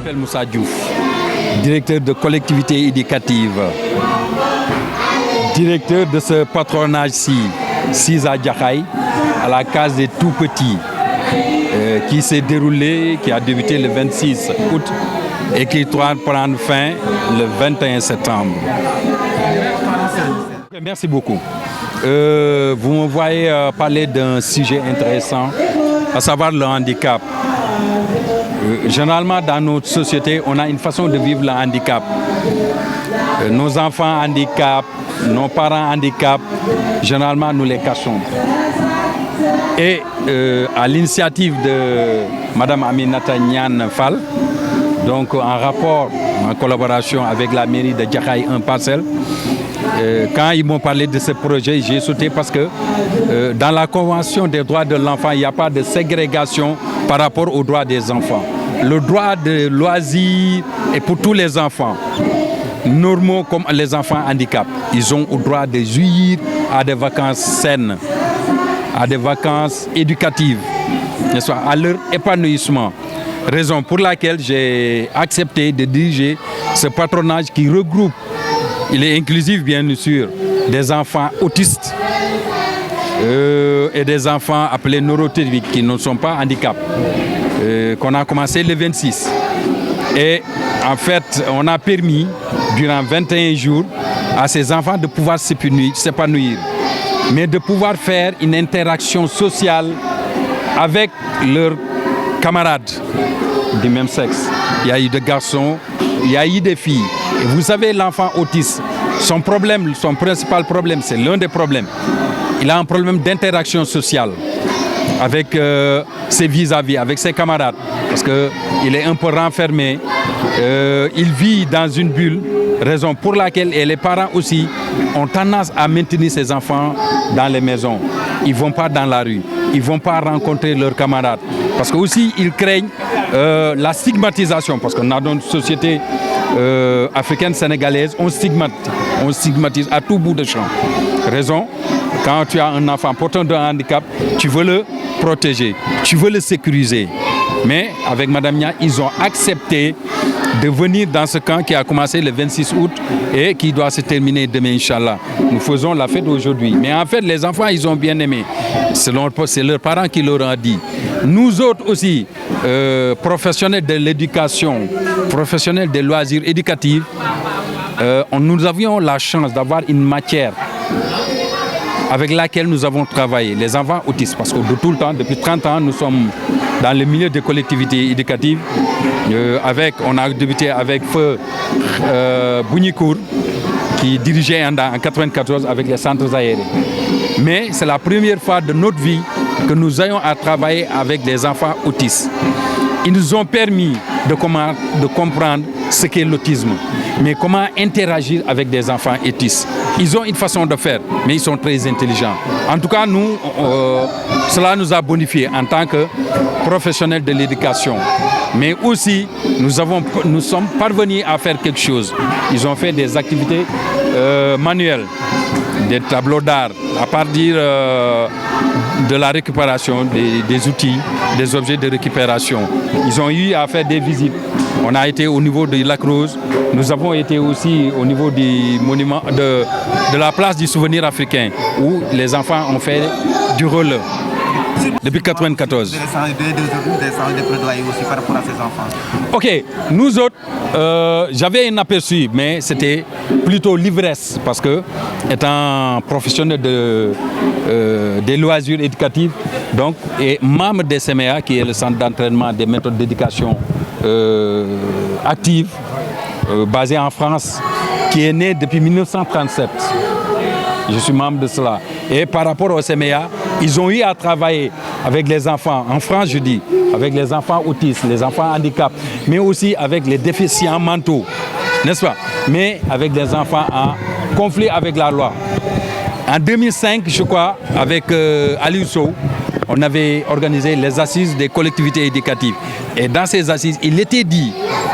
m'appelle Moussa Diouf, directeur de collectivité éducative, directeur de ce patronage-ci, Sisa Diakhaï, à la case des tout-petits, qui s'est déroulé, qui a débuté le 26 août et qui doit prendre fin le 21 septembre. Merci beaucoup. Vous me voyez parler d'un sujet intéressant, à savoir le handicap. Généralement, dans notre société, on a une façon de vivre le handicap. Nos enfants handicapent, nos parents handicapent, généralement, nous les cachons. Et à l'initiative de Mme Aminata Niane Fall, donc en rapport, en collaboration avec la mairie de Diakhaï 1 Parcelles, quand ils m'ont parlé de ce projet, j'ai sauté parce que dans la Convention des droits de l'enfant, il n'y a pas de ségrégation par rapport aux droits des enfants. Le droit de loisir est pour tous les enfants, normaux comme les enfants handicapés. Ils ont le droit de jouir à des vacances saines, à des vacances éducatives, n'est-ce pas, à leur épanouissement. Raison pour laquelle j'ai accepté de diriger ce patronage qui regroupe, il est inclusif bien sûr, des enfants autistes et des enfants appelés neurotypiques qui ne sont pas handicapés, qu'on a commencé le 26. Et en fait, on a permis, durant 21 jours, à ces enfants de pouvoir s'épanouir, mais de pouvoir faire une interaction sociale avec leurs camarades du même sexe. Il y a eu des garçons, il y a eu des filles. Et vous savez, l'enfant autiste, son principal problème, c'est l'un des problèmes. Il a un problème d'interaction sociale avec ses vis-à-vis, avec ses camarades, parce qu'il est un peu renfermé. Il vit dans une bulle, raison pour laquelle les parents aussi ont tendance à maintenir ces enfants dans les maisons. Ils ne vont pas dans la rue, ils ne vont pas rencontrer leurs camarades, parce que aussi ils craignent la stigmatisation, parce que dans notre société africaine sénégalaise, on stigmatise à tout bout de champ. Raison, quand tu as un enfant porteur d'un handicap, tu veux le protéger, tu veux le sécuriser. Mais avec Mme Nia, ils ont accepté de venir dans ce camp qui a commencé le 26 août et qui doit se terminer demain, Inch'Allah. Nous faisons la fête aujourd'hui. Mais en fait, les enfants, ils ont bien aimé. C'est leurs parents qui leur ont dit. Nous autres aussi, professionnels de l'éducation, professionnels des loisirs éducatifs, nous avions la chance d'avoir une matière avec laquelle nous avons travaillé, les enfants autistes, parce que de tout le temps, depuis 30 ans, nous sommes dans le milieu des collectivités éducatives. On a débuté avec Feu Bounikour, qui dirigeait en 1994 avec les centres aérés. Mais c'est la première fois de notre vie que nous ayons à travailler avec des enfants autistes. Ils nous ont permis de comprendre ce qu'est l'autisme, mais comment interagir avec des enfants autistes. Ils ont une façon de faire, mais ils sont très intelligents. En tout cas, nous, cela nous a bonifié en tant que professionnels de l'éducation. Mais aussi, nous sommes parvenus à faire quelque chose. Ils ont fait des activités manuelles, des tableaux d'art, à partir de la récupération des outils, des objets de récupération. Ils ont eu à faire des visites. On a été au niveau de Lac Rose. Nous avons été aussi au niveau du monument de la place du souvenir africain, où les enfants ont fait du roller. Depuis 1994. Des plaidoyers aussi par rapport à ces enfants. Ok, nous autres, j'avais un aperçu, mais c'était plutôt l'ivresse, parce que, étant professionnel des loisirs éducatifs, donc, et membre des CMEA, qui est le centre d'entraînement des méthodes d'éducation active, basé en France, qui est né depuis 1937. Je suis membre de cela. Et par rapport au CMEA, ils ont eu à travailler avec les enfants, en France je dis, avec les enfants autistes, les enfants handicapés, mais aussi avec les déficients mentaux, n'est-ce pas? Mais avec des enfants en conflit avec la loi. En 2005, je crois, avec Aliou Sow, on avait organisé les assises des collectivités éducatives. Et dans ces assises, il était dit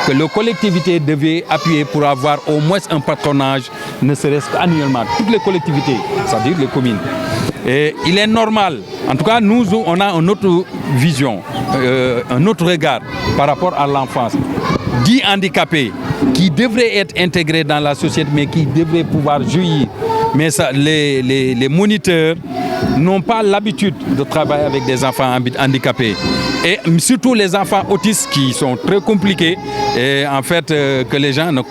que les collectivités devaient appuyer pour avoir au moins un patronage, ne serait-ce qu'annuellement. Toutes les collectivités, c'est-à-dire les communes. Et il est normal, en tout cas nous, on a une autre vision, un autre regard par rapport à l'enfance. dits handicapés qui devraient être intégrés dans la société, mais qui devraient pouvoir jouir. Mais ça, les moniteurs n'ont pas l'habitude de travailler avec des enfants handicapés. Et surtout les enfants autistes qui sont très compliqués et en fait que les gens ne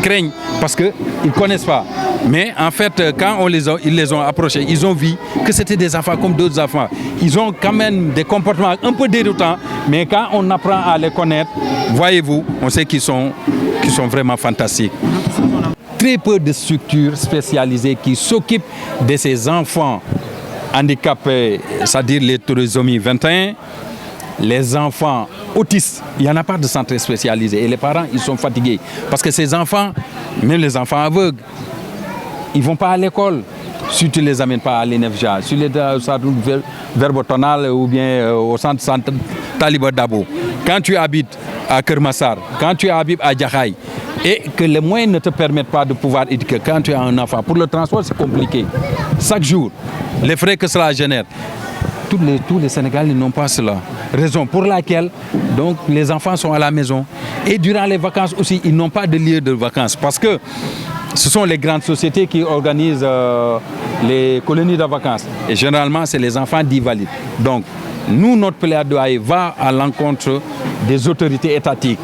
craignent parce qu'ils ne connaissent pas. Mais en fait, quand ils les ont approchés, ils ont vu que c'était des enfants comme d'autres enfants. Ils ont quand même des comportements un peu déroutants, mais quand on apprend à les connaître, voyez-vous, on sait qu'ils sont vraiment fantastiques. Très peu de structures spécialisées qui s'occupent de ces enfants handicapés, c'est-à-dire les trisomie 21, les enfants autistes. Il n'y en a pas de centre spécialisé et les parents, ils sont fatigués. Parce que ces enfants, même les enfants aveugles, ils ne vont pas à l'école si tu ne les amènes pas à l'INEFJA, si tu les amènes verbotonal ou bien au centre Taliba Dabo. Quand tu habites à Kermassar, quand tu habites à Djahaï, et que les moyens ne te permettent pas de pouvoir éduquer quand tu as un enfant. Pour le transport, c'est compliqué. Chaque jour, les frais que cela génère. Tous les Sénégalais n'ont pas cela. Raison pour laquelle donc, les enfants sont à la maison. Et durant les vacances aussi, ils n'ont pas de lieu de vacances. Parce que ce sont les grandes sociétés qui organisent les colonies de vacances. Et généralement, c'est les enfants dits valides. Donc, nous, notre plaidoyer va à l'encontre des autorités étatiques.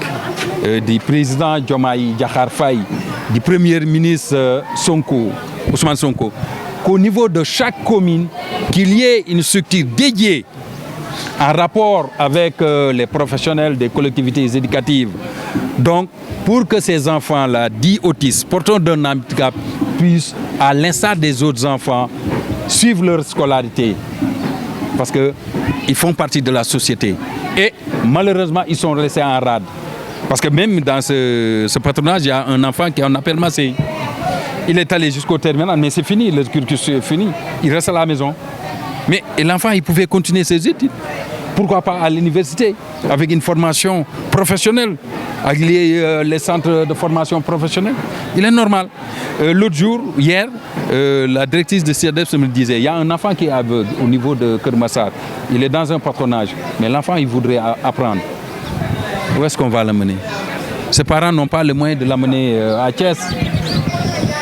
Du président Diomaye Diakhar Faye, du premier ministre Ousmane Sonko, qu'au niveau de chaque commune, qu'il y ait une structure dédiée en rapport avec les professionnels des collectivités éducatives. Donc, pour que ces enfants-là, dits autistes, porteurs d'un handicap, puissent, à l'instar des autres enfants, suivre leur scolarité. Parce qu'ils font partie de la société. Et malheureusement, ils sont laissés en rade. Parce que même dans ce patronage, il y a un enfant qui est en appel massé. Il est allé jusqu'au terminal, mais c'est fini, le cursus est fini. Il reste à la maison. Mais l'enfant, il pouvait continuer ses études. Pourquoi pas à l'université, avec une formation professionnelle, avec les centres de formation professionnelle. Il est normal. L'autre jour, hier, la directrice de CIRDEPS me disait, il y a un enfant qui est aveugle au niveau de Kermassar. Il est dans un patronage, mais l'enfant, il voudrait apprendre. Où est-ce qu'on va l'amener? Ses parents n'ont pas le moyen de l'amener à Thiès.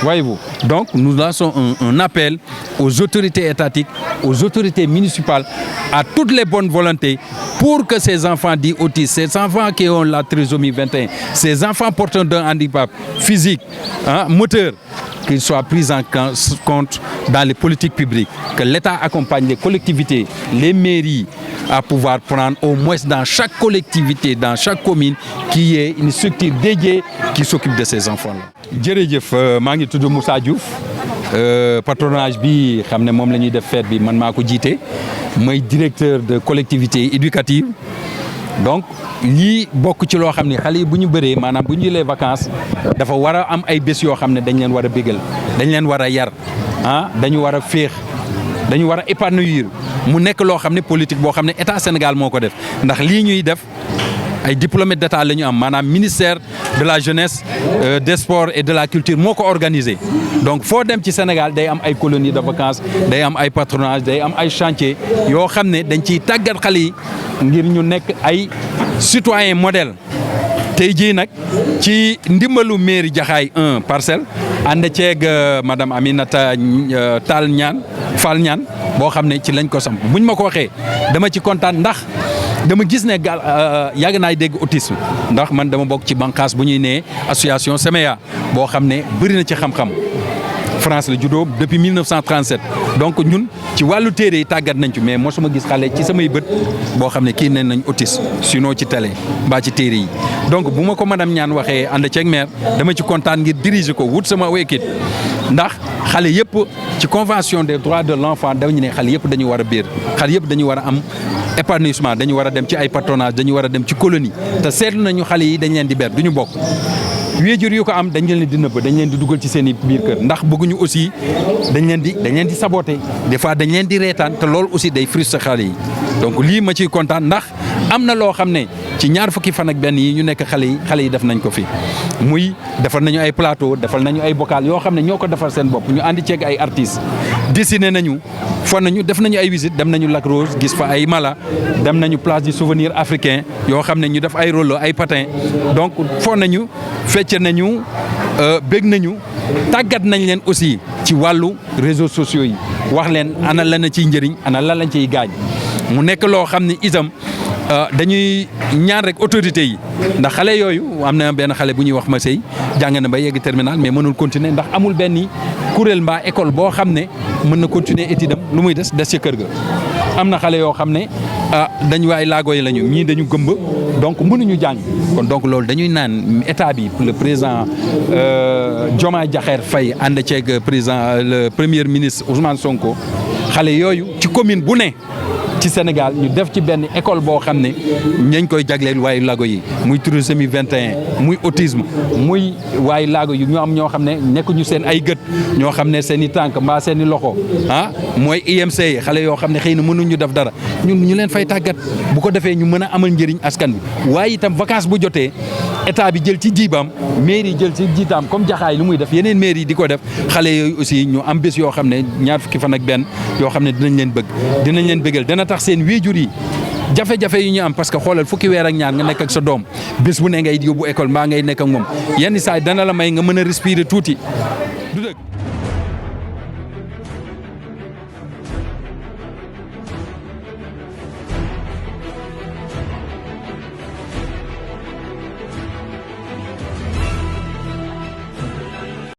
Voyez-vous. Donc, nous lançons un appel aux autorités étatiques, aux autorités municipales, à toutes les bonnes volontés pour que ces enfants dits autistes, ces enfants qui ont la trisomie 21, ces enfants porteurs d'un handicap physique, moteur, qu'ils soient pris en compte dans les politiques publiques, que l'État accompagne les collectivités, les mairies, à pouvoir prendre au moins dans chaque collectivité, dans chaque commune, qu'il y ait une structure dédiée qui s'occupe de ces enfants-là. Jërëjëf, maa ngi tudd Moussa Diouf, patronage bi xam ne moom la ñuy def fête bi man maa ko jiite, mooy directeur de collectivité éducative. Donc lii bokk ci loo xam ne xale yi bu ñu bëree maanaam bu ñu jëlee vacances dafa war a am ay bés yoo xam ne dañ leen war a bégal, dañ leen war a yar, dañu war a féex, dañu war a épanouir mu nekk loo xam ne politique boo xam ne état Sénégal moo ko def ndax lii ñuy def ay diplômés d'état la ñu am maanaam ministère de la jeunesse, des sports et de la culture moo ko organisé. Donc foo dem ci Sénégal day am ay colonies de vacances, day am ay patronage, day am ay chantier yoo xam ne dañ ciy tàggat xale yi ngir ñu nekk ay citoyens modèles. tey jii nag ci ndimbalu mairie Jaxaay 1 Parcelles ànd ceeg madame Aminata Fall Niane boo xam ne ci lañ ko samp buñ ma ko waxee dama ci kontaan ndax dama gis ne yàgg naay dégg autisme ndax man dama bokk ci bànqaas bu ñuy nee association Semeya boo xam ne bëri na ci xam-xam France la juddoo depuis 1937 donc ñun ci wàllu téere yi tàggat nañ ci mais mosuma gis xale ci samay bët boo xam ne kii nee nañ autisme sinon ci télé mbaa ci téere yi. donc bu ma ko madame Niane waxee ànd ceeg maire dama ci kontaan ngir diriger ko wut sama équipe ndax xale yëpp ci convention des droits de l'enfant dañu ne xale yëpp dañu war a biir xale yëpp dañu war a am épanouissement, dañu war a dem ci ay patronage, dañu war a dem ci colonie te seetlu nañu xale yi dañ leen di ber duñu bokk. wéjur yu ko am dañ leen di nëbb dañ leen di dugal ci seen i biir kër ndax bëgguñu aussi dañ leen di saboter des fois dañ leen di reetaan te loolu aussi day frustrer xale yi donc lii ma ciy kontaan ndax am na loo xam ne ci ñaar fukki fan ak benn yi ñu nekk xale yi def nañ ko fi muy defal nañu ay plateau defal nañu ay bocal yoo xam ne ñoo ko defal seen bopp ñu àndi ceeg ay artistes dessiné nañu fon nañu def nañu ay visite dem nañu Lac Rose gis fa ay mala dem nañu place du souvenir africain yoo xam ne ñu def ay rouleau ay patin donc fon nañu fecc nañu bég nañu tàggat nañ leen aussi ci wàllu réseaux sociaux yi wax leen ana lan la ciy njëriñ ana lan lañ ciy gaañ mu nekk loo xam ne itam dañuy ñaan rek autorités yi ndax xale yooyu am na benn xale bu ñuy wax Masey jàng na ba yegg terminal mais mënul continuer ndax amul benn kuréel mbaa école boo xam ne mën na continuer étude am lu muy des ci kër ga. am na xale yoo xam ne dañu waay laago yi lañu ñii dañu gëmb donc mënuñu jàng kon donc loolu dañuy naan état bi le président Diomaye Diakhar Faye ànd ceeg président le premier ministre Ousmane Sonko xale yooyu ci commune bu ne. ci Sénégal ñu def ci benn école boo xam ne ñañ koy jagleel waayu laago yi muy trisomie 21 muy autisme muy waayu laago yi ñu am ñoo xam ne nekkuñu seen ay gët ñoo xam ne seen i tànk mbaa seen i loxo mooy IMC yi xale yoo xam ne xëy na mënuñu def dara ñun ñu leen fay tàggat bu ko defee ñu mën a amal njëriñ askan bi waaye itam vacances bu jotee état bi jël ci jiibaam mairie yi jël ci jiitaam comme jaxaay lu muy def yeneen mairie yi di ko def xale yooyu aussi ñu am bés yoo xam ne ñaar fukki fan ak benn yoo xam ne dinañ leen bëgg dinañ leen bëggal dana tax seen wéjur yi jafe-jafe yu ñu am parce que xoolal fukki weer ak ñaar nga nekk ak sa doom bés bu ne ngay yóbbu école mbaa ngay nekk ak moom yenn saa yi dana la may nga mën a respirer tuuti